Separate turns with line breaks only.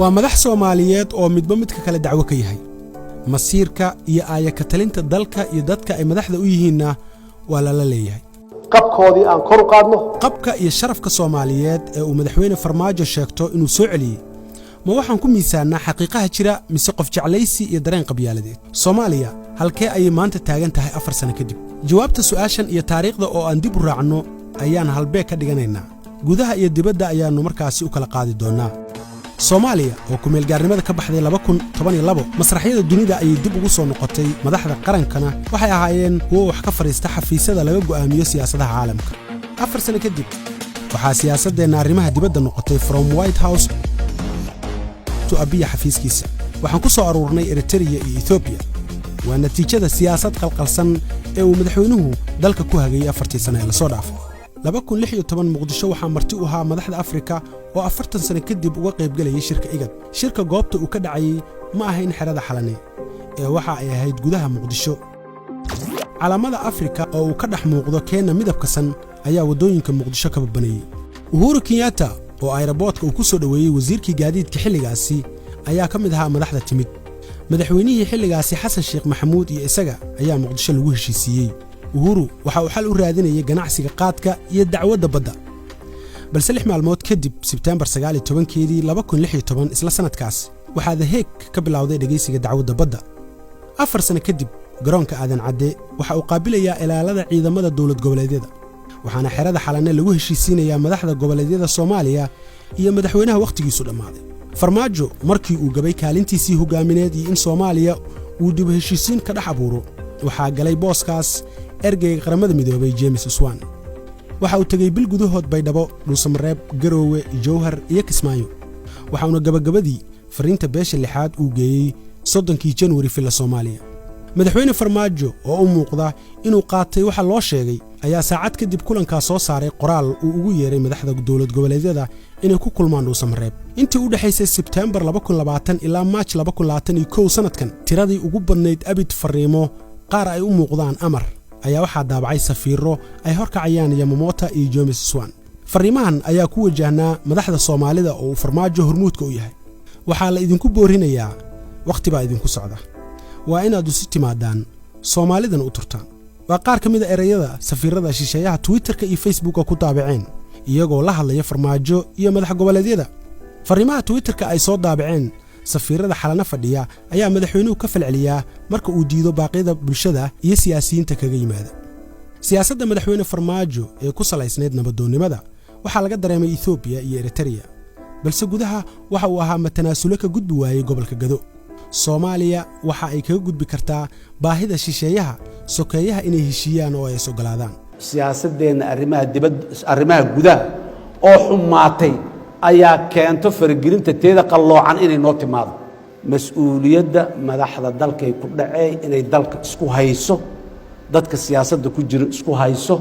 ومدح سوماليات أو مدبمتك كلا دعوة كيهي مصيرك يا آية كتلنت دلك يددك أي مدح ذويهنا ولا لا ليهي
qabkoodii aan kor u qaadno
qabka iyo sharafka Soomaaliyeed ee uu madaxweyne Farmaajo sheegto inuu soo celiyay ma waxaan ku miisaanaa xaqiiqaha jira mise qof jeclaysi iyo dareen qabyaaladeed Soomaaliya halkee ay maanta taagan tahay 4 sano kadib jawaabta su'aashan iyo taariikhda oo aan dib u raacno ayaan halbeeg ka dhiganaynaa gudaha iyo dibadda ayaanu markaasi u kala qaadi doonaa Soomaaliya oo ku meel gaarnimada ka baxday 2012 masraxyada dunida ay dib ugu soo noqotay madaxda qarankana waxay ahaayeen kuwo wax ka fariista xafiisyada laga go'aamiyo siyaasadaha caalamka 4 sano kadib waxaa siyaasadeena arrimaha dibadda noqotay from White House to Abiy xafiiskiisa waxaan ku soo aruurnay Eritrea iyo Ethiopia waa natiijada siyaasad qalqalsan ee uu madaxweynuhu dalka ku hagay 4 sano ee la soo dhaafay 2016 muqdisho waxaa marti u ahaa madaxda Afrika oo 40 sano kadib uga qayb galayay shirka IGAD shirka goobta uu ka dhacay ma ahayn xerada xalane ee waxa ay ahayd gudaha muqdisho calaamada Afrika oo uu ka dhex muuqdo Kenya midabkasan ayaa wadooyinka muqdisho ka babanayay Uhuru Kenyatta oo aeroboortka uu ku soo dhaweeyay wasiirkii gaadiidka xilligaasi ayaa ka mid ahaa madaxda timid madaxweynihii xilligaasi Xasan Sheekh Maxamuud iyo isaga ayaa muqdisho lagu heshiisiyay Uhuru waxa uu xal u raadinayay ganacsiga qaadka iyo dacwadda badda balse 6 maalmood kadib September 19keedii 2016 isla sanadkaas waxa The Hague ka bilowday dhageysiga dacwadda badda 4 sano kadib garoonka aadan cadde waxa uu qaabilayaa ilaalada ciidamada dawlad goboleedyada waxaana xerada xalane lagu heshiisiinayaa madaxda goboleedyada Soomaaliya iyo madaxweynaha waqtigiisu dhamaaday Farmaajo markii uu gabay kaalintiisii hogaamineed in Soomaaliya uu dib heshiisiin ka dhex abuuro waxa galay booskaas ergeyga qaramada midoobay James Swan waxa uu tagay bil gudahood Baydhabo Dhuusamareeb Garoowe Jowhar iyo Kismaayo waxaana gabagabadii fariinta beesha lixaad uu geeyay 30 January fila Soomaaliya madaxweyne Farmaajo oo u muuqda inuu qaatay waxa loo sheegay ayaa saacad kadib kulanka soo saaray qoraal uu ugu yeeray madaxda dawlad goboleedyada inay ku kulmaan Dhuusamareeb intii u dhaxaysay September 2020 ilaa March 2021 sanadkan tiradii ugu badnayd abid fariimo qaar ay u muuqdaan amar ayaa waxa daabacay safiiro ay horkacayaan Yamamoto iyo James Swan fariimahan ayaa ku wajahnaa madaxda Soomaalida oo Farmaajo hormuudka u yahay waxa la idinku boorinayaa waqti baa idinku socda waa inaad u timaadaan Soomaalidan u turtaan waa qaar kamid ah erayada safiirada shisheeyaha Twitterka iyo Facebooka ku daabaceen iyagoo la hadlaya Farmaajo iyo madax goboleedyada fariimaha Twitterka ay soo daabaceen safiirada xalana fadhiya ayaa madaxweynuhu ka falceliyaa marka uu diido baaqyada bulshada iyo siyaasiyiinta kaga yimaada siyaasadda madaxweyne Farmaajo ee ku salaysneed nabadoonnimada waxa laga dareemay Ethiopia iyo Eritrea balse gudaha waxa uu ahaa matanaasulo ka gudbi waayay gobolka Gado Soomaaliya waxa ay kaga gudbi kartaa baahida shisheeyaha sokeeyaha inay heshiiyaan oo ay sogolaadaan
siyaasadeena arrimaha gudaha oo xumaatay ayaa keento faragelinta teeda qalloocan inay noo timaado mas'uuliyadda madaxda dalka ay ku dhacay inay dalka isku hayso dadka siyaasadda ku jira isku hayso